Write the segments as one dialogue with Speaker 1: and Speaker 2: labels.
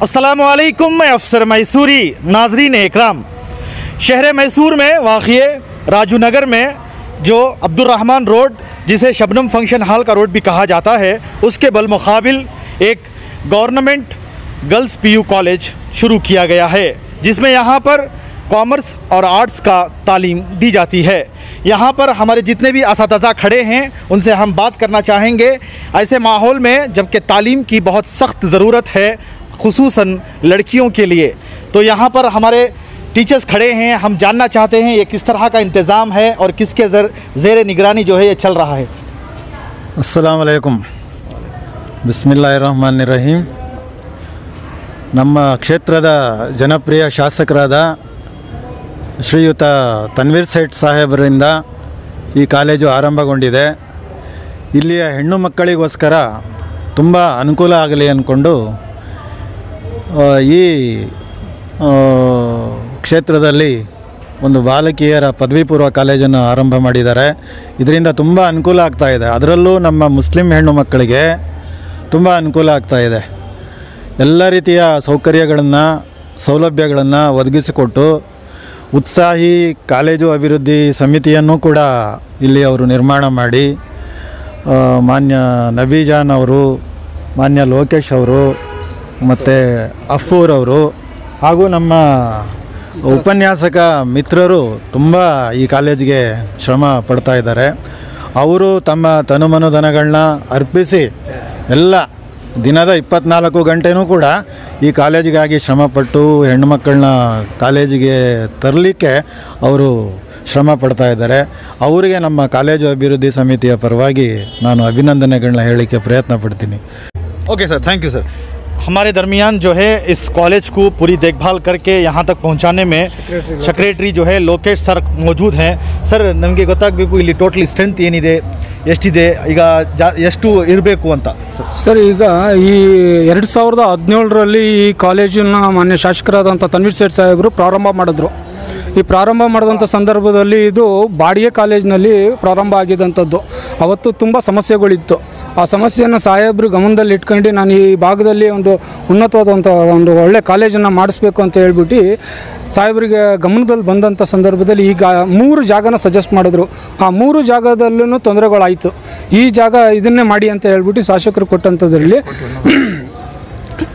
Speaker 1: अस्सलामु अलैकुम, मैं अफसर मैसूरी। नाजरीन इकराम, शहर मैसूर में वाक़िए राजू नगर में जो अब्दुर्रहमान रोड, जिसे शबनम फंक्शन हॉल का रोड भी कहा जाता है, उसके बलमुकाबिल एक गवर्नमेंट गर्ल्स पीयू कॉलेज शुरू किया गया है, जिसमें यहाँ पर कॉमर्स और आर्ट्स का तालीम दी जाती है। यहाँ पर हमारे जितने भी असातिज़ा खड़े हैं उनसे हम बात करना चाहेंगे। ऐसे माहौल में जबकि तालीम की बहुत सख्त ज़रूरत है, खुसूसन लड़कियों के लिए, तो यहाँ पर हमारे टीचर्स खड़े हैं। हम जानना चाहते हैं ये किस तरह का इंतज़ाम है और किसके ज़ेर निगरानी जो है ये चल रहा है।
Speaker 2: अस्सलामु अलैकुम, बिस्मिल्लाहिर्रहमानिर्रहीम। ನಮ್ಮ ಕ್ಷೇತ್ರದ ಜನಪ್ರಿಯ ಶಾಸಕರಾದ ಶ್ರೀಯುತ ತನ್ವೀರ್ ಸೇಠ್ ಸಾಹೇಬರಿಂದ ಈ ಕಾಲೇಜು ಆರಂಭಗೊಂಡಿದೆ. ಇಲ್ಲಿಯ ಹೆಣ್ಣು ಮಕ್ಕಳಿಗೋಸ್ಕರ ತುಂಬ ಅನುಕೂಲ ಆಗಲಿ ಅಂದ್ಕೊಂಡು ಈ ಕ್ಷೇತ್ರದಲ್ಲಿ ಒಂದು ಬಾಲಕಿಯರ ಪದವಿ ಪೂರ್ವ ಕಾಲೇಜನ್ನು ಆರಂಭ ಮಾಡಿದ್ದಾರೆ. ಇದರಿಂದ ತುಂಬ ಅನುಕೂಲ ಆಗ್ತಾಯಿದೆ. ಅದರಲ್ಲೂ ನಮ್ಮ ಮುಸ್ಲಿಂ ಹೆಣ್ಣು ಮಕ್ಕಳಿಗೆ ತುಂಬ ಅನುಕೂಲ ಆಗ್ತಾಯಿದೆ. ಎಲ್ಲ ರೀತಿಯ ಸೌಕರ್ಯಗಳನ್ನು, ಸೌಲಭ್ಯಗಳನ್ನು ಒದಗಿಸಿಕೊಟ್ಟು ಉತ್ಸಾಹಿ ಕಾಲೇಜು ಅಭಿವೃದ್ಧಿ ಸಮಿತಿಯನ್ನು ಕೂಡ ಇಲ್ಲಿ ಅವರು ನಿರ್ಮಾಣ ಮಾಡಿ, ಮಾನ್ಯ ನಬೀಜಾನ್ ಅವರು, ಮಾನ್ಯ ಲೋಕೇಶ್ ಅವರು ಮತ್ತು ಅಫೂರ್ ಅವರು ಹಾಗೂ ನಮ್ಮ ಉಪನ್ಯಾಸಕ ಮಿತ್ರರು ತುಂಬ ಈ ಕಾಲೇಜಿಗೆ ಶ್ರಮ ಪಡ್ತಾ ಇದ್ದಾರೆ. ಅವರು ತಮ್ಮ ತನುಮನುಧನಗಳನ್ನ ಅರ್ಪಿಸಿ ಎಲ್ಲ ದಿನದ 24 ಗಂಟೆನೂ ಕೂಡ ಈ ಕಾಲೇಜಿಗಾಗಿ ಶ್ರಮಪಟ್ಟು ಹೆಣ್ಣುಮಕ್ಕಳನ್ನ ಕಾಲೇಜಿಗೆ ತರಲಿಕ್ಕೆ ಅವರು ಶ್ರಮ ಪಡ್ತಾ ಇದ್ದಾರೆ. ಅವರಿಗೆ ನಮ್ಮ ಕಾಲೇಜು ಅಭಿವೃದ್ಧಿ ಸಮಿತಿಯ ಪರವಾಗಿ ನಾನು ಅಭಿನಂದನೆಗಳನ್ನ ಹೇಳಲಿಕ್ಕೆ ಪ್ರಯತ್ನ ಪಡ್ತೀನಿ.
Speaker 1: Okay sir, thank you sir. हमारे दरमियान जो है इस कॉलेज को पूरी देखभाल करके यहाँ तक पहुँचाने में सेक्रेटरी जो है लोकेश सर मौजूद हैं। सर, ನಮಗೆ ಗೊತ್ತಾಗಬೇಕು ಇಲ್ಲಿ ಟೋಟಲ್ ಸ್ಟ್ರೆಂತ್ ಏನಿದೆ, ಎಷ್ಟಿದೆ, ಈಗ ಎಷ್ಟು ಇರಬೇಕು ಅಂತ.
Speaker 3: ಸರ್, ಈಗ ಈ 2017ರಲ್ಲಿ ಈ ಕಾಲೇಜನ್ನು ಮಾನ್ಯ ಶಾಸಕರಾದಂಥ ತನ್ವೀರ್ ಸೇಠ್ ಸಾಹೇಬರು ಪ್ರಾರಂಭ ಮಾಡಿದ್ರು. ಈ ಪ್ರಾರಂಭ ಮಾಡಿದಂಥ ಸಂದರ್ಭದಲ್ಲಿ ಇದು ಬಾಡಿಗೆ ಕಾಲೇಜಿನಲ್ಲಿ ಪ್ರಾರಂಭ ಆಗಿದ್ದಂಥದ್ದು. ಅವತ್ತು ತುಂಬ ಸಮಸ್ಯೆಗಳಿತ್ತು. ಆ ಸಮಸ್ಯೆಯನ್ನು ಸಾಹೇಬರು ಗಮನದಲ್ಲಿ ಇಟ್ಕೊಂಡು ನಾನು ಈ ಭಾಗದಲ್ಲಿ ಒಂದು ಉನ್ನತವಾದಂಥ ಒಂದು ಒಳ್ಳೆ ಕಾಲೇಜನ್ನು ಮಾಡಿಸ್ಬೇಕು ಅಂತ ಹೇಳ್ಬಿಟ್ಟು ಸಾಹೇಬರಿಗೆ ಗಮನದಲ್ಲಿ ಬಂದಂಥ ಸಂದರ್ಭದಲ್ಲಿ ಈಗ 3 ಜಾಗನ ಸಜೆಸ್ಟ್ ಮಾಡಿದ್ರು. ಆ 3 ಜಾಗದಲ್ಲೂ ತೊಂದರೆಗಳಾಯಿತು. ಈ ಜಾಗ ಇದನ್ನೇ ಮಾಡಿ ಅಂತ ಹೇಳ್ಬಿಟ್ಟು ಶಾಸಕರು ಕೊಟ್ಟಂಥದ್ರಲ್ಲಿ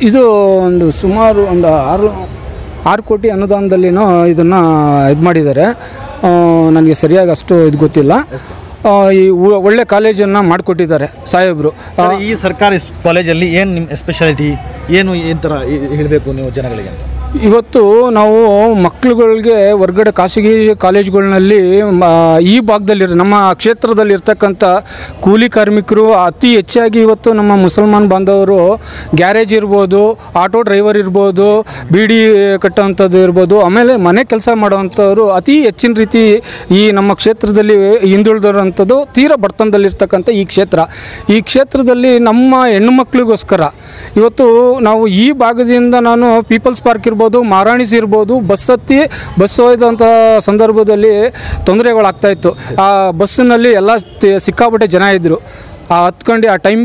Speaker 3: ಇದು ಒಂದು ಸುಮಾರು ಒಂದು 6 ಕೋಟಿ ಅನುದಾನದಲ್ಲಿನೂ ಇದನ್ನು ಇದು ಮಾಡಿದ್ದಾರೆ. ನನಗೆ ಸರಿಯಾಗಿ ಅಷ್ಟು ಇದು ಗೊತ್ತಿಲ್ಲ. ಈ ಒಳ್ಳೆ ಕಾಲೇಜನ್ನು ಮಾಡಿಕೊಟ್ಟಿದ್ದಾರೆ ಸಾಹೇಬರು.
Speaker 1: ಈ ಸರ್ಕಾರಿ ಕಾಲೇಜಲ್ಲಿ ಏನು ನಿಮ್ಮ ಸ್ಪೆಷಾಲಿಟಿ ಏನು ಥರ ಹೇಳಬೇಕು ನೀವು ಜನಗಳಿಗೆ?
Speaker 3: ಇವತ್ತು ನಾವು ಮಕ್ಕಳುಗಳಿಗೆ ಹೊರ್ಗಡೆ ಖಾಸಗಿ ಕಾಲೇಜುಗಳಲ್ಲಿ ಈ ಭಾಗದಲ್ಲಿ ನಮ್ಮ ಕ್ಷೇತ್ರದಲ್ಲಿರ್ತಕ್ಕಂಥ ಕೂಲಿ ಕಾರ್ಮಿಕರು ಅತಿ ಹೆಚ್ಚಾಗಿ ಇವತ್ತು ನಮ್ಮ ಮುಸಲ್ಮಾನ್ ಬಾಂಧವರು ಗ್ಯಾರೇಜ್ ಇರ್ಬೋದು, ಆಟೋ ಡ್ರೈವರ್ ಇರ್ಬೋದು, ಬೀಡಿ ಕಟ್ಟೋವಂಥದ್ದು ಇರ್ಬೋದು, ಆಮೇಲೆ ಮನೆ ಕೆಲಸ ಮಾಡೋವಂಥವ್ರು ಅತಿ ಹೆಚ್ಚಿನ ರೀತಿ ಈ ನಮ್ಮ ಕ್ಷೇತ್ರದಲ್ಲಿ ಹಿಂದುಳಿದಿರೋಂಥದ್ದು ತೀರಾ ಬಡತನದಲ್ಲಿರ್ತಕ್ಕಂಥ ಈ ಕ್ಷೇತ್ರದಲ್ಲಿ ನಮ್ಮ ಹೆಣ್ಣು ಮಕ್ಕಳಿಗೋಸ್ಕರ ಇವತ್ತು ನಾವು ಈ ಭಾಗದಿಂದ ನಾನು ಪೀಪಲ್ಸ್ ಪಾರ್ಕ್ ಇರ್ಬೋದು, ಮಾರಾಣಿಸ್ ಇರ್ಬೋದು, ಬಸ್ ಹೋಯ್ದಂಥ ಸಂದರ್ಭದಲ್ಲಿ ತೊಂದರೆಗಳಾಗ್ತಾಯಿತ್ತು. ಆ ಬಸ್ಸಿನಲ್ಲಿ ಎಲ್ಲ ಸಿಕ್ಕಾಪಟ್ಟೆ ಜನ ಇದ್ದರು. ಹತ್ಕೊಂಡು ಆ ಟೈಮ್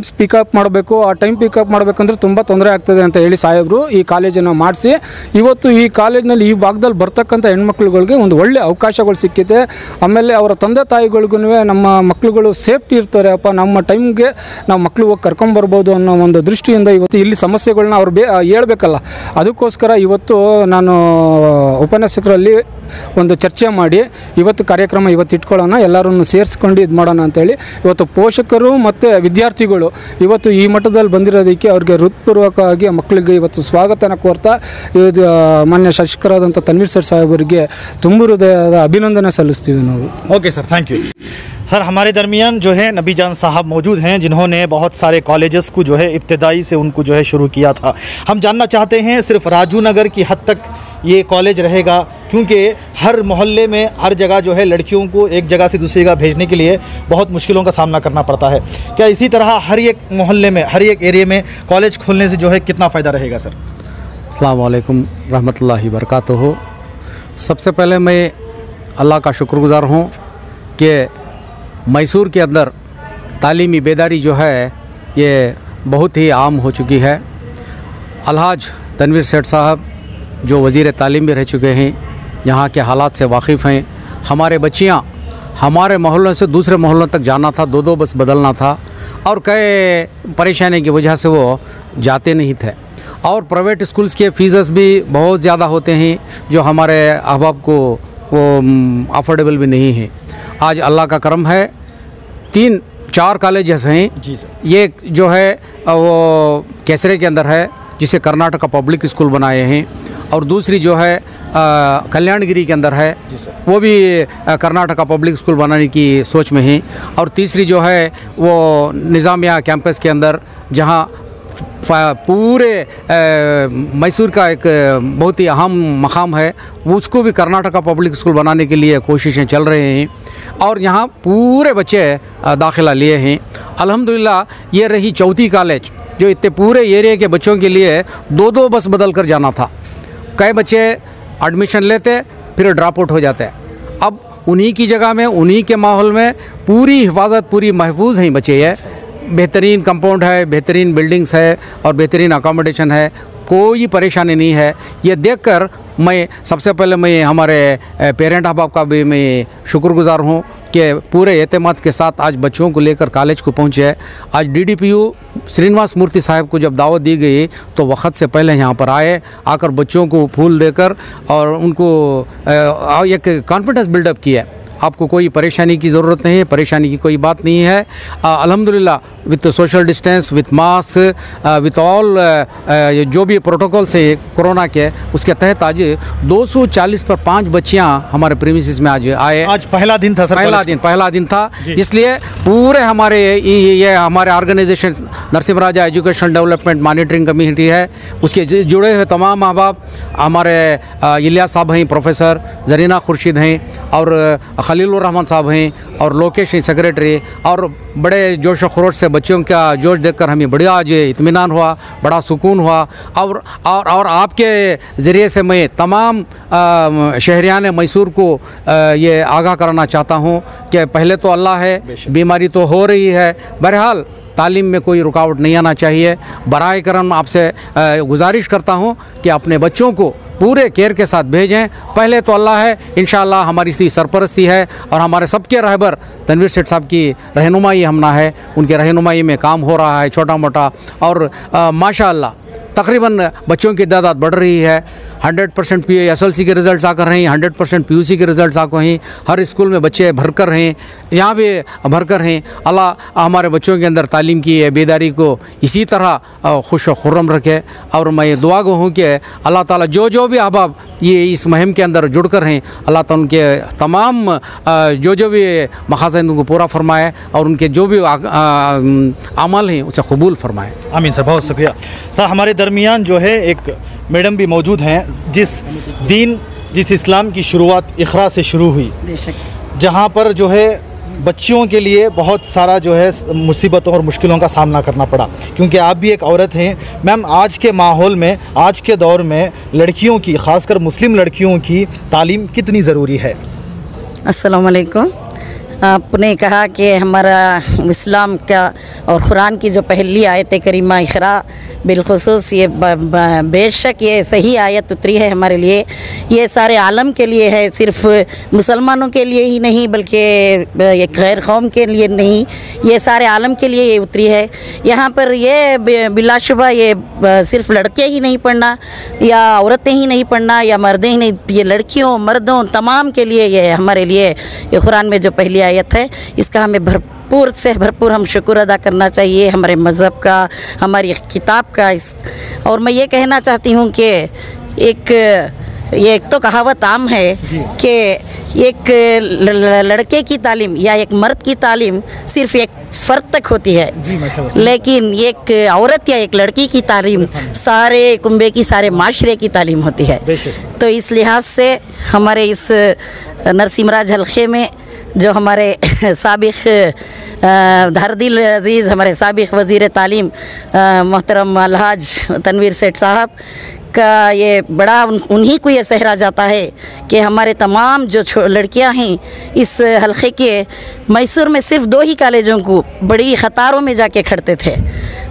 Speaker 3: ಪಿಕಪ್ ಮಾಡಬೇಕಂದ್ರೆ ತುಂಬ ತೊಂದರೆ ಆಗ್ತದೆ ಅಂತ ಹೇಳಿ ಸಾಹೇಬರು ಈ ಕಾಲೇಜನ್ನು ಮಾಡಿಸಿ ಇವತ್ತು ಈ ಕಾಲೇಜಿನಲ್ಲಿ ಈ ಭಾಗದಲ್ಲಿ ಬರ್ತಕ್ಕಂಥ ಹೆಣ್ಮಕ್ಳುಗಳಿಗೆ ಒಂದು ಒಳ್ಳೆ ಅವಕಾಶಗಳು ಸಿಕ್ಕಿದೆ. ಆಮೇಲೆ ಅವರ ತಂದೆ ತಾಯಿಗಳಿಗೂ ನಮ್ಮ ಮಕ್ಕಳುಗಳು ಸೇಫ್ಟಿ ಇರ್ತಾರೆ, ಅಪ್ಪ ನಮ್ಮ ಟೈಮ್ಗೆ ನಾವು ಮಕ್ಕಳು ಹೋಗಿ ಕರ್ಕೊಂಬರ್ಬೋದು ಅನ್ನೋ ಒಂದು ದೃಷ್ಟಿಯಿಂದ ಇವತ್ತು ಇಲ್ಲಿ ಸಮಸ್ಯೆಗಳನ್ನ ಅವ್ರು ಹೇಳ್ಬೇಕಲ್ಲ, ಅದಕ್ಕೋಸ್ಕರ ಇವತ್ತು ನಾನು ಉಪನ್ಯಾಸಕರಲ್ಲಿ ಒಂದು ಚರ್ಚೆ ಮಾಡಿ ಇವತ್ತು ಕಾರ್ಯಕ್ರಮ ಇಟ್ಕೊಳ್ಳೋಣ, ಎಲ್ಲರನ್ನು ಸೇರಿಸ್ಕೊಂಡು ಇದು ಮಾಡೋಣ ಅಂತೇಳಿ ಇವತ್ತು ಪೋಷಕರು ಮತ್ತು ವಿದ್ಯಾರ್ಥಿಗಳು ಇವತ್ತು ಈ ಮಟ್ಟದಲ್ಲಿ ಬಂದಿರೋದಕ್ಕೆ ಅವ್ರಿಗೆ ಹೃತ್ಪೂರ್ವಕವಾಗಿ ಮಕ್ಕಳಿಗೆ ಇವತ್ತು ಸ್ವಾಗತನ ಕೋರ್ತಾ ಇದು ಮಾನ್ಯ ಶಾಸಕರಾದಂಥ ತನ್ವೀರ್ ಸೇಠ್ ಸಾಹೇಬರಿಗೆ ತುಂಬ ಹೃದಯದ ಅಭಿನಂದನೆ ಸಲ್ಲಿಸ್ತೀವಿ ನಾವು.
Speaker 1: Okay sir, thank you. Sir, हमारे दरमियान जो है नबीजान साहब मौजूद हैं, जिन्होंने बहुत सारे कॉलेजेस को जो है इब्तदाई से उनको जो है शुरू किया था। हम जानना चाहते हैं सिर्फ राजू नगर की हद तक ये कॉलेज रहेगा, क्योंकि हर मोहल्ले में हर जगह जो है लड़कियों को एक जगह से दूसरी जगह भेजने के लिए बहुत मुश्किलों का सामना करना पड़ता है। क्या इसी तरह हर एक मोहल्ले में, हर एक एरिया में कॉलेज खोलने से जो है कितना फ़ायदा रहेगा सर?
Speaker 4: अस्सलाम वालेकुम रहमतुल्लाहि बरकातुहू। सबसे पहले मैं अल्लाह का शुक्रगुज़ार हूँ कि मैसूर के अंदर तालीमी बेदारी जो है ये बहुत ही आम हो चुकी है। अलहाज तनवीर सेठ साहब जो वज़ीर तालीम भी रह चुके हैं, यहाँ के हालात से वाकिफ़ हैं। हमारे बच्चियाँ हमारे मोहल्लों से दूसरे मोहल्लों तक जाना था, दो बस बदलना था और कई परेशानी की वजह से वो जाते नहीं थे। और प्राइवेट स्कूल्स के फ़ीस भी बहुत ज़्यादा होते हैं जो हमारे अहबाब को वो अफोर्डेबल भी नहीं है। आज अल्लाह का करम है, 3-4 कॉलेजेस हैं
Speaker 1: जी सर।
Speaker 4: ये जो है वो केसरे के अंदर है जिसे कर्नाटका पब्लिक स्कूल बनाए हैं, और दूसरी जो है कल्याणगिरी के अंदर है वो भी कर्नाटका पब्लिक स्कूल बनाने की सोच में है, और तीसरी जो है वो निज़ामिया कैंपस के अंदर जहां पूरे मैसूर का एक बहुत ही अहम मकाम है, उसको भी कर्नाटका पब्लिक स्कूल बनाने के लिए कोशिशें चल रहे हैं और यहाँ पूरे बच्चे दाखिला लिए हैं। अल्हम्दुलिल्लाह ये रही चौथी कॉलेज जो इतने पूरे एरिया के बच्चों के लिए 2 बस बदल कर जाना था। कई बच्चे एडमिशन लेते फिर ड्रॉप आउट हो जाते। अब उन्हीं की जगह में, उन्हीं के माहौल में पूरी हिफाजत, पूरी महफूज हैं बच्चे। है बेहतरीन कंपाउंड है, बेहतरीन बिल्डिंग्स है और बेहतरीन अकोमोडेशन है, कोई परेशानी नहीं है। ये देखकर मैं सबसे पहले मैं हमारे पेरेंट अहबाब का भी मैं शुक्रगुजार हूँ कि पूरे एतमाद के साथ आज बच्चों को लेकर कॉलेज को पहुँचे। आज DDPU श्रीनिवास मूर्ति साहब को जब दावत दी गई तो वक्त से पहले यहाँ पर आए, आकर बच्चों को फूल देकर और उनको एक कॉन्फिडेंस बिल्डअप किया। आपको कोई परेशानी की ज़रूरत नहीं है, परेशानी की कोई बात नहीं है। अल्हम्दुलिल्लाह with social distance, with mask, with all जो भी प्रोटोकॉल्स है कोरोना के, उसके तहत आज 240 पर 5 बच्चियां हमारे प्रीमिसेस में आज आए।
Speaker 1: आज पहला दिन था सर,
Speaker 4: पहला दिन था, इसलिए पूरे हमारे ये हमारे ऑर्गेनाइजेशन नरसिम्हा राजा एजुकेशनल डेवलपमेंट मॉनिटरिंग कमेटी है, उसके जुड़े हुए तमाम अहबाब, हमारे इलियास साहब हैं, प्रोफेसर जरीना खुर्शीद हैं और खलीलुर रहमान साहब हैं और लोकेश सेक्रेटरी, और बड़े जोश व खरोश से बच्चों का जोश देखकर हमें बड़ा आज इत्मीनान हुआ, बड़ा सुकून हुआ। और आपके ज़रिए से मैं तमाम शहरियान मैसूर को ये आगाह कराना चाहता हूँ कि पहले तो अल्लाह है, बीमारी तो हो रही है, बहरहाल तालीम में कोई रुकावट नहीं आना चाहिए। बराए करम आपसे गुजारिश करता हूँ कि अपने बच्चों को पूरे केयर के साथ भेजें। पहले तो अल्लाह है, इंशाअल्लाह हमारी सी सरपरस्ती है और हमारे सबके रहबर तनवीर सेठ साहब की रहनुमाई हमना है, उनके रहनुमाई में काम हो रहा है छोटा मोटा, और माशाअल्लाह तकरीबन बच्चों की तादाद बढ़ रही है। 100% SLC के रिज़ल्ट आकर रहे हैं, 100% PUC के रिज़ल्ट आकर हैं, हर स्कूल में बच्चे भरकर हैं, यहाँ भी भरकर हैं। अल्लाह हमारे बच्चों के अंदर तालीम की बेदारी को इसी तरह खुश व खुर्रम रखे। और मैं दुआ गो हूँ कि अल्लाह ताला जो भी अहबाब ये इस मुहिम के अंदर जुड़कर हैं, अल्लाह ताला उनके तमाम जो भी मक़ासद उनको पूरा फरमाए और उनके जो भी अमल हैं उसे कबूल फरमाए।
Speaker 1: आमीन सर, बहुत शुक्रिया सर। हमारे दरमियान जो है एक मैडम भी मौजूद हैं जिस इस्लाम की शुरुआत इक़रा से शुरू हुई, जहाँ पर जो है बच्चियों के लिए बहुत सारा जो है मुसीबतों और मुश्किलों का सामना करना पड़ा, क्योंकि आप भी एक औरत हैं। मैम, आज के माहौल में, आज के दौर में लड़कियों की, ख़ासकर मुस्लिम लड़कियों की तालीम कितनी ज़रूरी है?
Speaker 5: अस्सलाम वालेकुम। आपने कहा कि हमारा इस्लाम का और कुरान की जो पहली आयत करीमा इक़रा, बिलखुसूस ये बेशक ये सही आयत उतरी है हमारे लिए, ये सारे आलम के लिए है, सिर्फ मुसलमानों के लिए ही नहीं बल्कि एक गैर कौम के लिए नहीं, ये सारे आलम के लिए ये उतरी है। यहाँ पर ये बिलाशुबा ये सिर्फ लड़के ही नहीं पढ़ना या औरतें ही नहीं पढ़ना या मर्दें ही नहीं, ये लड़कियों मर्दों तमाम के लिए ये हमारे लिए ये कुरान में जो पहली आयत है, इसका हमें भरपूर से भरपूर हम शुक्र अदा करना चाहिए हमारे मज़हब का, हमारी किताब का। और मैं ये कहना चाहती हूँ कि एक तो कहावत आम है कि एक लड़के की तालीम या एक मर्द की तालीम सिर्फ एक फ़र्द तक होती है, लेकिन एक औरत या एक लड़की की तालीम सारे कुंबे की, सारे माशरे की तालीम होती है। तो इस लिहाज से हमारे इस नरसिम्हा हल्के में जो हमारे साबिक़ धरदिल अज़ीज़ हमारे साबिक़ वज़ीर तालीम मोहतरम अलहाज तनवीर सेठ साहब का ये बड़ा उन्हीं को ये सहरा जाता है कि हमारे तमाम जो लड़कियां हैं इस हल्के के मैसूर में सिर्फ 2 ही कॉलेजों को बड़ी ख़तारों में जाके खड़ते थे।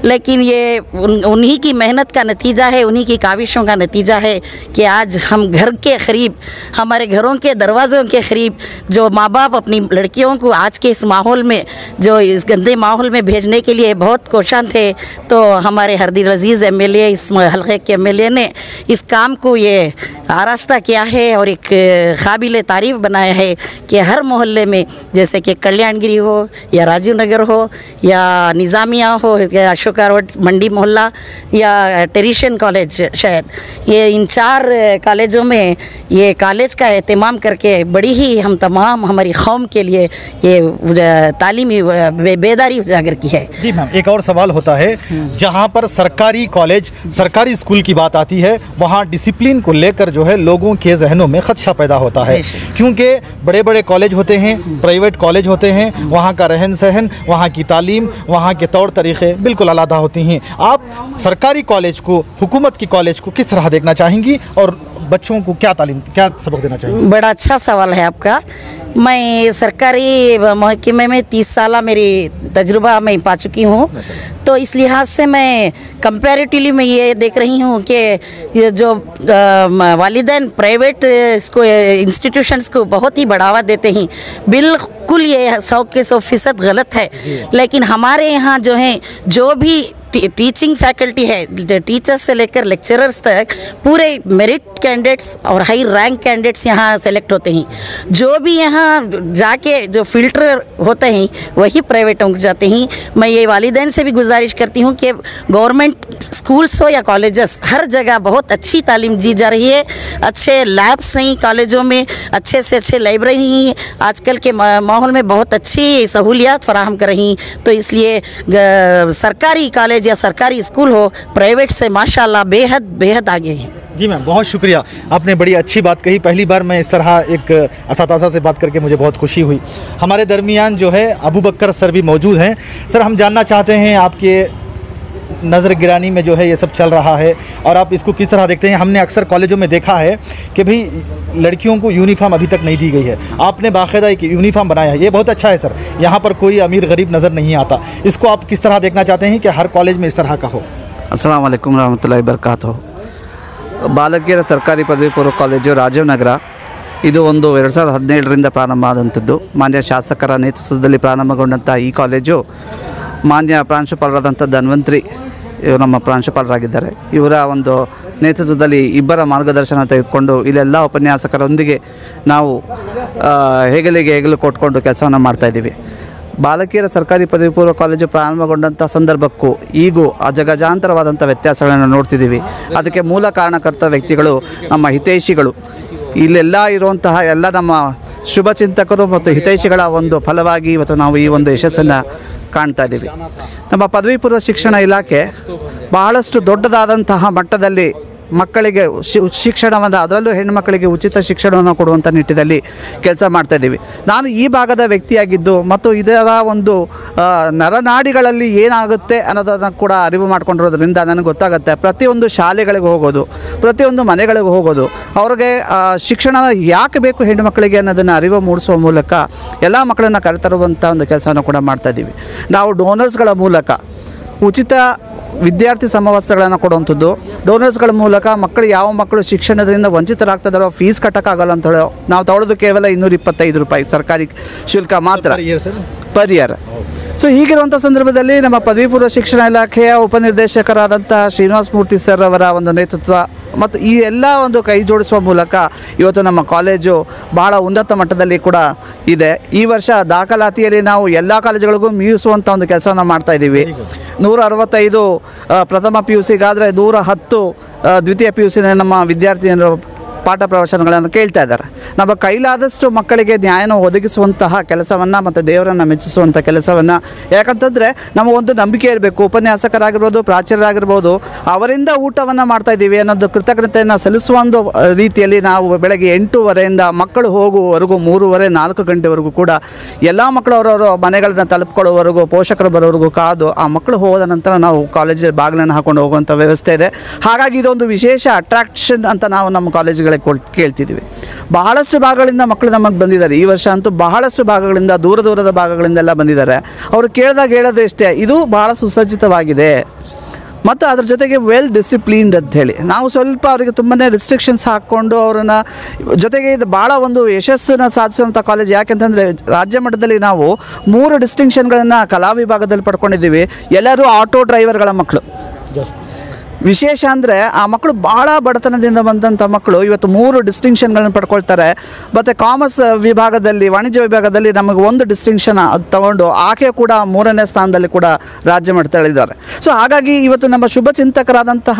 Speaker 5: लेकिन ये उन्हीं की मेहनत का नतीजा है, उन्हीं की काविशों का नतीजा है कि आज हम घर के करीब, हमारे घरों के दरवाज़ों के करीब जो माँ बाप अपनी लड़कियों को आज के इस माहौल में, जो इस गंदे माहौल में भेजने के लिए बहुत कोशां थे, तो हमारे हरदील अजीज़ MLA, इस हल्के के MLA ने इस काम को ये आरास्ता किया है और एक काबिल तारीफ़ बनाया है कि हर मोहल्ले में, जैसे कि कल्याणगिरी हो या राजीव नगर हो या निज़ामिया हो या अशोका रोड मंडी मोहल्ला या टेरिशियन कॉलेज, शायद ये इन 4 कॉलेजों में ये कॉलेज का एहतमाम करके बड़ी ही हम तमाम हमारी कौम के लिए ये तालीमी बेदारी उजागर की है।
Speaker 1: जी मैम, एक और सवाल होता है, जहाँ पर सरकारी कॉलेज, सरकारी स्कूल की बात आती है, वहाँ डिसिप्लिन को लेकर जो है लोगों के जहनों में खदशा पैदा होता है, क्योंकि बड़े बड़े कॉलेज होते हैं, प्राइवेट कॉलेज होते हैं, वहाँ का रहन सहन, वहाँ की तालीम, वहाँ के तौर तरीक़े बिल्कुल अलग होती हैं। आप सरकारी कॉलेज को, हुकूमत की कॉलेज को किस तरह देखना चाहेंगी और बच्चों को क्या तालीम, क्या सबक देना चाहेंगी?
Speaker 5: बड़ा अच्छा सवाल है आपका। मैं सरकारी महकमे में 30 साल मेरी तजुर्बा मैं पा चुकी हूँ, तो इस लिहाज से मैं कंपैरेटिवली मैं ये देख रही हूँ कि ये जो वालिदैन प्राइवेट इसको इंस्टीट्यूशंस को बहुत ही बढ़ावा देते हैं, बिल्कुल ये 100% गलत है। लेकिन हमारे यहाँ जो है, जो भी टीचिंग फैकल्टी है, टीचर्स से लेकर लेक्चरर्स तक पूरे मेरिट कैंडिडेट्स और हाई रैंक कैंडिडेट्स यहाँ सेलेक्ट होते हैं। जो भी यहाँ जाके जो फिल्टर होते हैं वही प्राइवेटों को जाते हैं। मैं ये वालिदैन से भी गुजारिश करती हूँ कि गवर्नमेंट स्कूल्स हो या कॉलेजेस, हर जगह बहुत अच्छी तालीम दी जा रही है, अच्छे लैब्स हैं कॉलेजों में, अच्छे से अच्छे लाइब्रेरी हैं, आजकल के माहौल में बहुत अच्छी सहूलियात फराहम कर रही। तो इसलिए सरकारी कॉलेज या सरकारी स्कूल हो, प्राइवेट से माशाल्लाह बेहद आगे हैं।
Speaker 1: जी मैम, बहुत शुक्रिया, आपने बड़ी अच्छी बात कही। पहली बार मैं इस तरह एक असातिज़ा से बात करके मुझे बहुत खुशी हुई। हमारे दरमियान जो है अबू बकर सर भी मौजूद हैं। सर, हम जानना चाहते हैं आपके नज़र गिरानी में जो है ये सब चल रहा है और आप इसको किस तरह देखते हैं? हमने अक्सर कॉलेजों में देखा है कि भाई लड़कियों को यूनिफॉर्म अभी तक नहीं दी गई है, आपने बाकायदा एक यूनिफॉर्म बनाया है, ये बहुत अच्छा है सर। यहाँ पर कोई अमीर गरीब नज़र नहीं आता, इसको आप किस तरह देखना चाहते हैं कि हर कॉलेज में इस तरह का हो?
Speaker 6: अस्सलाम वालेकुम रहमतुल्लाहि बरकातुहू। ಬಾಲಕಿಯರ ಸರ್ಕಾರಿ ಪದವಿ ಪೂರ್ವ ಕಾಲೇಜು ರಾಜೀವ್ ನಗರ ಇದು ಒಂದು 2017ರಿಂದ ಪ್ರಾರಂಭ ಆದಂಥದ್ದು. ಮಾನ್ಯ ಶಾಸಕರ ನೇತೃತ್ವದಲ್ಲಿ ಪ್ರಾರಂಭಗೊಂಡಂಥ ಈ ಕಾಲೇಜು ಮಾನ್ಯ ಪ್ರಾಂಶುಪಾಲರಾದಂಥ ಧನ್ವಂತ್ರಿ ಇವರು ನಮ್ಮ ಪ್ರಾಂಶುಪಾಲರಾಗಿದ್ದಾರೆ. ಇವರ ಒಂದು ನೇತೃತ್ವದಲ್ಲಿ ಇಬ್ಬರ ಮಾರ್ಗದರ್ಶನ ತೆಗೆದುಕೊಂಡು ಇಲ್ಲೆಲ್ಲ ಉಪನ್ಯಾಸಕರೊಂದಿಗೆ ನಾವು ಹೆಗಲಿಗೆ ಹೆಗಲು ಕೊಟ್ಕೊಂಡು ಕೆಲಸವನ್ನು ಮಾಡ್ತಾಯಿದ್ದೀವಿ. ಬಾಲಕಿಯರ ಸರ್ಕಾರಿ ಪದವಿ ಪೂರ್ವ ಕಾಲೇಜು ಪ್ರಾರಂಭಗೊಂಡಂಥ ಸಂದರ್ಭಕ್ಕೂ ಈಗೂ ಅಜಗಜಾಂತರವಾದಂಥ ವ್ಯತ್ಯಾಸಗಳನ್ನು ನೋಡ್ತಿದ್ದೀವಿ. ಅದಕ್ಕೆ ಮೂಲ ಕಾರಣಕರ್ತ ವ್ಯಕ್ತಿಗಳು ನಮ್ಮ ಹಿತೈಷಿಗಳು. ಇಲ್ಲೆಲ್ಲ ಇರುವಂತಹ ಎಲ್ಲ ನಮ್ಮ ಶುಭಚಿಂತಕರು ಮತ್ತು ಹಿತೈಷಿಗಳ ಒಂದು ಫಲವಾಗಿ ಇವತ್ತು ನಾವು ಈ ಒಂದು ಯಶಸ್ಸನ್ನು ಕಾಣ್ತಾ ಇದ್ದೀವಿ. ನಮ್ಮ ಪದವಿ ಪೂರ್ವ ಶಿಕ್ಷಣ ಇಲಾಖೆ ಬಹಳಷ್ಟು ದೊಡ್ಡದಾದಂತಹ ಮಟ್ಟದಲ್ಲಿ ಮಕ್ಕಳಿಗೆ ಶಿಕ್ಷಣವನ್ನು, ಅದರಲ್ಲೂ ಹೆಣ್ಣುಮಕ್ಕಳಿಗೆ ಉಚಿತ ಶಿಕ್ಷಣವನ್ನು ಕೊಡುವಂಥ ನಿಟ್ಟಿನಲ್ಲಿ ಕೆಲಸ ಮಾಡ್ತಾಯಿದ್ದೀವಿ. ನಾನು ಈ ಭಾಗದ ವ್ಯಕ್ತಿಯಾಗಿದ್ದು ಮತ್ತು ಇದರ ಒಂದು ನರನಾಡಿಗಳಲ್ಲಿ ಏನಾಗುತ್ತೆ ಅನ್ನೋದನ್ನು ಕೂಡ ಅರಿವು ಮಾಡ್ಕೊಂಡಿರೋದ್ರಿಂದ ನನಗೆ ಗೊತ್ತಾಗುತ್ತೆ. ಪ್ರತಿಯೊಂದು ಶಾಲೆಗಳಿಗೆ ಹೋಗೋದು, ಪ್ರತಿಯೊಂದು ಮನೆಗಳಿಗೆ ಹೋಗೋದು, ಅವ್ರಿಗೆ ಶಿಕ್ಷಣ ಯಾಕೆ ಬೇಕು ಹೆಣ್ಣು ಮಕ್ಕಳಿಗೆ ಅನ್ನೋದನ್ನು ಅರಿವು ಮೂಡಿಸುವ ಮೂಲಕ ಎಲ್ಲ ಮಕ್ಕಳನ್ನು ಕರೆತರುವಂಥ ಒಂದು ಕೆಲಸವನ್ನು ಕೂಡ ಮಾಡ್ತಾಯಿದ್ದೀವಿ. ನಾವು ಡೋನರ್ಸ್ಗಳ ಮೂಲಕ ಉಚಿತ ವಿದ್ಯಾರ್ಥಿ ಸಮವಸ್ತ್ರಗಳನ್ನು ಕೊಡುವಂಥದ್ದು, ಡೋನರ್ಸ್ಗಳ ಮೂಲಕ ಯಾವ ಮಕ್ಕಳು ಶಿಕ್ಷಣದಿಂದ ವಂಚಿತರಾಗ್ತಿದ್ದಾರೋ ಫೀಸ್ ಕಟ್ಟೋಕ್ಕಾಗಲ್ಲ ಅಂತ ಹೇಳೋ ನಾವು ತಗೊಳ್ಳೋದು ಕೇವಲ 225 ರೂಪಾಯಿ ಸರ್ಕಾರಿ ಶುಲ್ಕ ಮಾತ್ರ ಪರ್ ಇಯರ್. ಸೊ ಹೀಗಿರುವಂಥ ಸಂದರ್ಭದಲ್ಲಿ ನಮ್ಮ ಪದವಿ ಪೂರ್ವ ಶಿಕ್ಷಣ ಇಲಾಖೆಯ ಉಪನಿರ್ದೇಶಕರಾದಂಥ ಶ್ರೀನಿವಾಸ ಮೂರ್ತಿ ಸರ್ ಅವರ ಒಂದು ನೇತೃತ್ವ ಮತ್ತು ಈ ಎಲ್ಲ ಒಂದು ಕೈ ಜೋಡಿಸುವ ಮೂಲಕ ಇವತ್ತು ನಮ್ಮ ಕಾಲೇಜು ಭಾಳ ಉನ್ನತ ಮಟ್ಟದಲ್ಲಿ ಕೂಡ ಇದೆ. ಈ ವರ್ಷ ದಾಖಲಾತಿಯಲ್ಲಿ ನಾವು ಎಲ್ಲ ಕಾಲೇಜುಗಳಿಗೂ ಮೀರಿಸುವಂಥ ಒಂದು ಕೆಲಸವನ್ನು ಮಾಡ್ತಾಯಿದ್ದೀವಿ. 165 ಪ್ರಥಮ PUCಗಾದರೆ 110 ದ್ವಿತೀಯ PUC ನಮ್ಮ ವಿದ್ಯಾರ್ಥಿನಿಯರು ಪಾಠ ಪ್ರವಚನಗಳನ್ನು ಕೇಳ್ತಾ ಇದ್ದಾರೆ. ನಮ್ಮ ಕೈಲಾದಷ್ಟು ಮಕ್ಕಳಿಗೆ ನ್ಯಾಯನ ಒದಗಿಸುವಂತಹ ಕೆಲಸವನ್ನು ಮತ್ತು ದೇವರನ್ನು ಮೆಚ್ಚಿಸುವಂಥ ಕೆಲಸವನ್ನು, ಯಾಕಂತಂದರೆ ನಮಗೊಂದು ನಂಬಿಕೆ ಇರಬೇಕು. ಉಪನ್ಯಾಸಕರಾಗಿರ್ಬೋದು, ಪ್ರಾಚಾರ್ಯರಾಗಿರ್ಬೋದು, ಅವರಿಂದ ಊಟವನ್ನು ಮಾಡ್ತಾಯಿದ್ದೀವಿ ಅನ್ನೋದು ಕೃತಜ್ಞತೆಯನ್ನು ಸಲ್ಲಿಸುವ ಒಂದು ರೀತಿಯಲ್ಲಿ ನಾವು ಬೆಳಗ್ಗೆ 8:30ಯಿಂದ ಮಕ್ಕಳು ಹೋಗುವವರೆಗೂ 3:30-4 ಗಂಟೆವರೆಗೂ ಕೂಡ ಎಲ್ಲ ಮಕ್ಕಳು ಅವರವರ ಮನೆಗಳನ್ನ ತಲುಪಿಕೊಳ್ಳುವವರೆಗೂ, ಪೋಷಕರು ಬರೋವರೆಗೂ ಕಾದು ಆ ಮಕ್ಕಳು ಹೋದ ನಂತರ ನಾವು ಕಾಲೇಜಿಗೆ ಬಾಗಿಲನ್ನು ಹಾಕೊಂಡು ಹೋಗುವಂಥ ವ್ಯವಸ್ಥೆ ಇದೆ. ಹಾಗಾಗಿ ಇದೊಂದು ವಿಶೇಷ ಅಟ್ರಾಕ್ಷನ್ ಅಂತ ನಾವು ನಮ್ಮ ಕಾಲೇಜುಗಳಿಗೆ ಕೇಳ್ತಿದ್ದೀವಿ. ಬಹಳಷ್ಟು ಭಾಗಗಳಿಂದ ಮಕ್ಕಳು ನಮಗೆ ಬಂದಿದ್ದಾರೆ. ಈ ವರ್ಷ ಅಂತೂ ಬಹಳಷ್ಟು ಭಾಗಗಳಿಂದ, ದೂರದ ಭಾಗಗಳಿಂದೆಲ್ಲ ಬಂದಿದ್ದಾರೆ. ಅವರು ಕೇಳಿದಾಗ ಹೇಳೋದು ಇಷ್ಟೇ, ಇದು ಭಾಳ ಸುಸಜ್ಜಿತವಾಗಿದೆ ಮತ್ತು ಅದ್ರ ಜೊತೆಗೆ ವೆಲ್ ಡಿಸಿಪ್ಲಿನ್ಡ್ ಅಂತ ಹೇಳಿ. ನಾವು ಸ್ವಲ್ಪ ಅವರಿಗೆ ತುಂಬಾ ರಿಸ್ಟ್ರಿಕ್ಷನ್ಸ್ ಹಾಕ್ಕೊಂಡು ಅವರನ್ನು, ಜೊತೆಗೆ ಇದು ಭಾಳ ಒಂದು ಯಶಸ್ಸನ್ನು ಸಾಧಿಸುವಂಥ ಕಾಲೇಜ್. ಯಾಕೆಂತಂದರೆ ರಾಜ್ಯ ಮಟ್ಟದಲ್ಲಿ ನಾವು 3 ಡಿಸ್ಟಿಂಕ್ಷನ್ಗಳನ್ನು ಕಲಾ ವಿಭಾಗದಲ್ಲಿ ಪಡ್ಕೊಂಡಿದ್ದೀವಿ. ಎಲ್ಲರೂ ಆಟೋ ಡ್ರೈವರ್ಗಳ ಮಕ್ಕಳು. ವಿಶೇಷ ಅಂದರೆ ಆ ಮಕ್ಕಳು ಭಾಳ ಬಡತನದಿಂದ ಬಂದಂಥ ಮಕ್ಕಳು ಇವತ್ತು 3 ಡಿಸ್ಟಿಂಕ್ಷನ್ಗಳನ್ನು ಪಡ್ಕೊಳ್ತಾರೆ. ಮತ್ತು ಕಾಮರ್ಸ್ ವಿಭಾಗದಲ್ಲಿ, ವಾಣಿಜ್ಯ ವಿಭಾಗದಲ್ಲಿ ನಮಗೆ 1 ಡಿಸ್ಟಿಂಕ್ಷನ್ ತಗೊಂಡು ಆಕೆ ಕೂಡ 3ನೇ ಸ್ಥಾನದಲ್ಲಿ ಕೂಡ ರಾಜ್ಯ ಮಟ್ಟದಲ್ಲಿದ್ದಾರೆ. ಸೊ ಹಾಗಾಗಿ ಇವತ್ತು ನಮ್ಮ ಶುಭ ಚಿಂತಕರಾದಂತಹ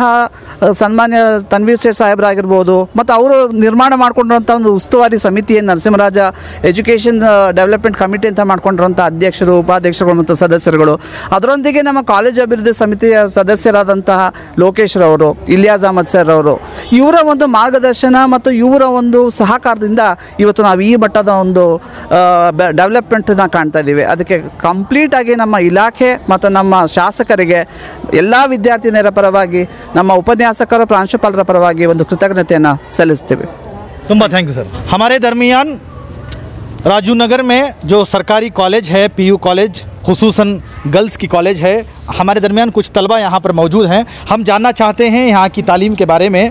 Speaker 6: ಸನ್ಮಾನ್ಯ ತನ್ವೀರ್ ಸೇಠ್ ಸಾಹೇಬರಾಗಿರ್ಬೋದು, ಮತ್ತು ಅವರು ನಿರ್ಮಾಣ ಮಾಡ್ಕೊಂಡಿರೋಂಥ ಒಂದು ಉಸ್ತುವಾರಿ ಸಮಿತಿ ನರಸಿಂಹರಾಜ ಎಜುಕೇಷನ್ ಡೆವಲಪ್ಮೆಂಟ್ ಕಮಿಟಿ ಅಂತ ಮಾಡ್ಕೊಂಡಿರೋಂಥ ಅಧ್ಯಕ್ಷರು, ಉಪಾಧ್ಯಕ್ಷರು ಮತ್ತು ಸದಸ್ಯರುಗಳು, ಅದರೊಂದಿಗೆ ನಮ್ಮ ಕಾಲೇಜು ಅಭಿವೃದ್ಧಿ ಸಮಿತಿಯ ಸದಸ್ಯರಾದಂತಹ ಲೋಕೇಶ್ ರವರು, ಇಲಿಯಾಸ್ ಅಹಮದ್ ಸರ್ ಅವರು, ಇವರ ಒಂದು ಮಾರ್ಗದರ್ಶನ ಮತ್ತು ಇವರ ಒಂದು ಸಹಕಾರದಿಂದ ಇವತ್ತು ನಾವು ಈ ಮಟ್ಟದ ಒಂದು ಡೆವಲಪ್ಮೆಂಟನ್ನು ಕಾಣ್ತಾ ಇದ್ದೀವಿ. ಅದಕ್ಕೆ ಕಂಪ್ಲೀಟಾಗಿ ನಮ್ಮ ಇಲಾಖೆ ಮತ್ತು ನಮ್ಮ ಶಾಸಕರಿಗೆ, ಎಲ್ಲ ವಿದ್ಯಾರ್ಥಿನಿಯರ ಪರವಾಗಿ, ನಮ್ಮ ಉಪನ್ಯಾಸಕರ, ಪ್ರಾಂಶುಪಾಲರ ಪರವಾಗಿ ಒಂದು ಕೃತಜ್ಞತೆಯನ್ನು ಸಲ್ಲಿಸ್ತೀವಿ.
Speaker 1: ತುಂಬ ಥ್ಯಾಂಕ್ ಯು ಸರ್. हमारे दरमियान राजू नगर में जो सरकारी कॉलेज है, पीयू कॉलेज, खुसूसन गर्ल्स की कॉलेज है, हमारे दरमियान कुछ तलबा यहाँ पर मौजूद हैं. हम जानना चाहते हैं यहाँ की तालीम के बारे में.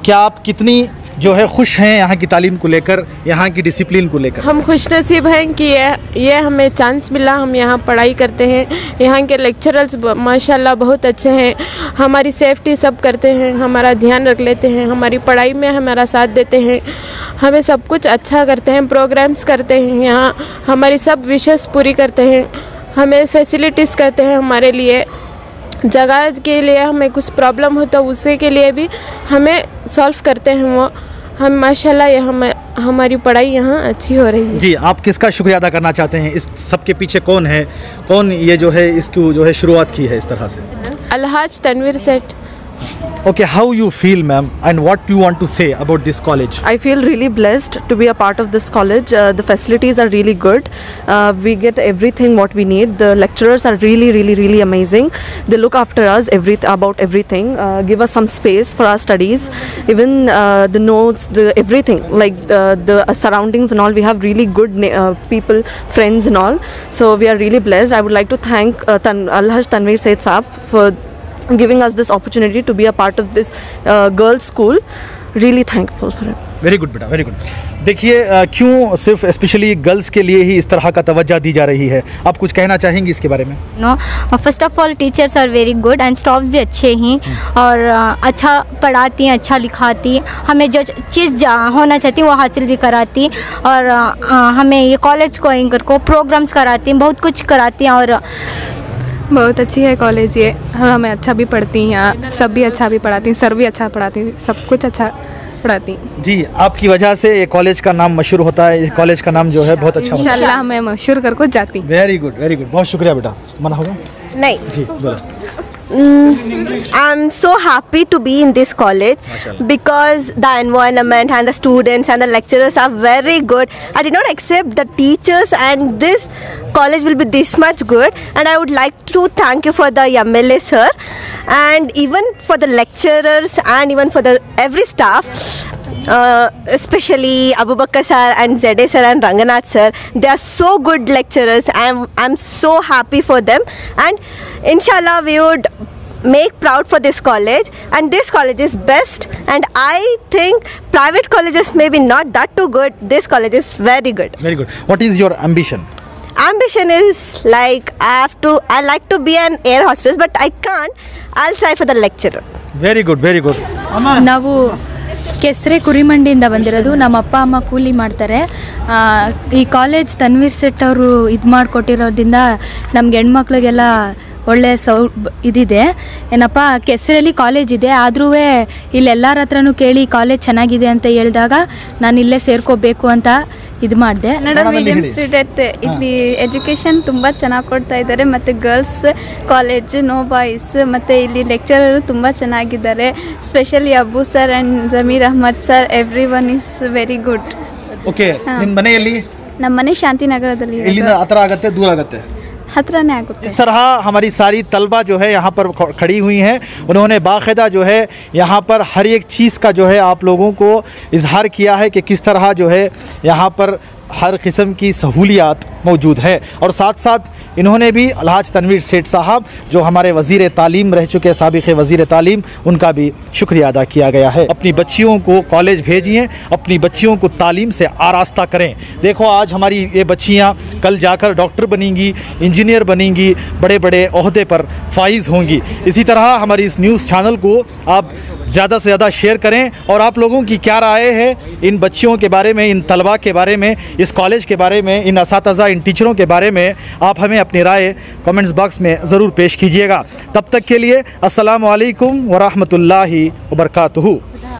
Speaker 1: क्या आप कितनी जो है खुश हैं यहाँ की तालीम को लेकर, यहाँ की डिसिप्लिन को लेकर?
Speaker 7: हम खुश नसीब हैं कि ये हमें चांस मिला, हम यहाँ पढ़ाई करते हैं. यहाँ के लेक्चरर्स माशाल्लाह बहुत अच्छे हैं, हमारी सेफ्टी सब करते हैं, हमारा ध्यान रख लेते हैं, हमारी पढ़ाई में हमारा साथ देते हैं, हमें सब कुछ अच्छा करते हैं, प्रोग्राम्स करते हैं, यहाँ हमारी सब विशेष पूरी करते हैं, हमें फैसिलिटीज़ करते हैं. हमारे लिए जगह के लिए हमें कुछ प्रॉब्लम होता है उसी के लिए भी हमें सॉल्व करते हैं वो. हम माशाल्लाह ये हमारी पढ़ाई यहाँ अच्छी हो रही है.
Speaker 1: जी, आप किसका शुक्रिया अदा करना चाहते हैं? इस सब के पीछे कौन है, कौन ये जो है इसकी जो है शुरुआत की है इस तरह से?
Speaker 7: अलहाज तनवीर सेठ.
Speaker 1: Okay, how you feel, ma'am, and what do you want to say about this college?
Speaker 8: I feel really blessed to be a part of this college. The facilities are really good. We get everything what we need. The lecturers are really amazing. They look after us about everything. Give us some space for our studies. Even the notes, everything, like the surroundings and all. We have really good people, friends and all. So we are really blessed. I would like to thank Alhaj Tanveer Said Saab for giving us this opportunity to be a part of this girls school. Really thankful for it.
Speaker 1: Very good बेटा, very good. देखिए, क्यों सिर्फ specially girls के लिए ही इस तरह का तवज्जो दी जा रही है? आप कुछ कहना चाहेंगी इसके बारे में?
Speaker 9: No, first of all teachers are very good and staff भी अच्छे हैं और अच्छा पढ़ाती हैं, अच्छा लिखाती, हमें जो चीज़ होना चाहती वो हासिल भी कराती और हमें ये कॉलेज को एंकर को प्रोग्राम्स कराती हैं, बहुत कुछ कराती हैं और
Speaker 10: बहुत अच्छी है कॉलेज ये. हमें अच्छा भी पढ़ती हैं, यहाँ सब भी अच्छा भी पढ़ाती हैं, सर भी अच्छा पढ़ाती हैं, सब कुछ अच्छा पढ़ाती हैं.
Speaker 1: जी, आपकी वजह से ये कॉलेज का नाम मशहूर होता है, इस कॉलेज का नाम जो है बहुत अच्छा होता है.
Speaker 10: इंशाल्लाह मैं मशहूर कर को जाती.
Speaker 1: Very good, very good. बहुत शुक्रिया बेटा. मना होगा?
Speaker 11: नहीं.
Speaker 1: जी बोलो.
Speaker 11: I'm so happy to be in this college because the environment and the students and the lecturers are very good. I did not accept the teachers and this college will be this much good, and I would like to thank you for the MLA sir and even for the lecturers and even for the every staff. Especially Abu Bakr sir and Zede sir and Ranganath sir. They are so good lecturers. I'm so happy for them, and inshallah we would make proud for this college, and this college is best, and I think private colleges may be not that too good. This college is very good.
Speaker 1: Very good. What is your ambition?
Speaker 11: Ambition is like I like to be an air hostess, but I can't. I'll try for the lecturer.
Speaker 1: Very good, very good.
Speaker 9: ನಾವು ಕೆಸರೆ ಕುರಿಮಂಡಿಯಿಂದ ಬಂದಿರೋದು. ನಮ್ಮ ಅಪ್ಪ ಅಮ್ಮ ಕೂಲಿ ಮಾಡ್ತಾರೆ. ಈ college Tanveer set ಅವರು ಇದು ಮಾಡಿಕೊಟ್ಟಿರೋದ್ರಿಂದ ನಮ್ಗೆ ಹೆಣ್ಮಕ್ಳಿಗೆಲ್ಲ ಒಳ್ಳೆ ಇದಿದೆ. ಏನಪ್ಪ, ಕೆಸರಲ್ಲಿ ಕಾಲೇಜ್ ಇದೆ, ಆದರೂ ಇಲ್ಲೆಲ್ಲರ ಹತ್ರನೂ ಕೇಳಿ ಕಾಲೇಜ್ ಚೆನ್ನಾಗಿದೆ ಅಂತ ಹೇಳಿದಾಗ ನಾನು ಇಲ್ಲೇ ಸೇರ್ಕೋಬೇಕು ಅಂತ ಇದು ಮಾಡಿದೆ.
Speaker 10: ಕನ್ನಡ ಮೀಡಿಯಂ ಸ್ಟೂಡೆಂಟ್ ಇಲ್ಲಿ ಎಜುಕೇಷನ್ ತುಂಬ ಚೆನ್ನಾಗಿ ಕೊಡ್ತಾ ಇದ್ದಾರೆ, ಮತ್ತು ಗರ್ಲ್ಸ್ ಕಾಲೇಜ್, ನೋ ಬಾಯ್ಸ್, ಮತ್ತು ಇಲ್ಲಿ ಲೆಕ್ಚರರು ತುಂಬ ಚೆನ್ನಾಗಿದ್ದಾರೆ. Specially Abbu sir and Zameer Ahmed sir, every one is very good.
Speaker 1: Okay, ನಿಮ್ಮ ಮನೆಯಲ್ಲಿ?
Speaker 10: ನಮ್ಮ ಮನೆ ಶಾಂತಿನಗರದಲ್ಲಿ.
Speaker 1: ಇಲ್ಲಿಂದ ಹತ್ರ ಆಗುತ್ತೆ, ದೂರ ಆಗುತ್ತೆ?
Speaker 10: ಹತ್ರನೇ ಆಗುತ್ತೆ.
Speaker 1: इस तरह हमारी सारी तलबा जो है यहाँ पर खड़ी हुई हैं, उन्होंने बाकायदा जो है यहाँ पर हर एक चीज़ का जो है आप लोगों को इजहार किया है कि किस तरह जो है यहाँ पर हर किस्म की सहूलियात मौजूद है। और साथ साथ इन्होंने भी अलहाज तनवीर सेठ साहब जो हमारे वज़ीर तालीम रह चुके साबिक़ वज़ीर तालीम, उनका भी शुक्रिया अदा किया गया है। अपनी बच्चियों को कॉलेज भेजिए, अपनी बच्चियों को तालीम से आरास्ता करें। देखो आज हमारी ये बच्चियाँ कल जाकर डॉक्टर बनेंगी, इंजीनियर बनेंगी, बड़े बड़े ओहदे पर फाइज होंगी। इसी तरह हमारी इस न्यूज़ चैनल को आप ज़्यादा से ज़्यादा शेयर करें और आप लोगों की क्या राय है इन बच्चियों के बारे में, इन तलबा के बारे में, इस कॉलेज के बारे में, इन असातिज़ा, इन टीचरों के बारे में आप हमें अपनी राय कमेंट्स बॉक्स में ज़रूर पेश कीजिएगा। तब तक के लिए अस्सलामु अलैकुम व रहमतुल्लाहि व बरकातुहू।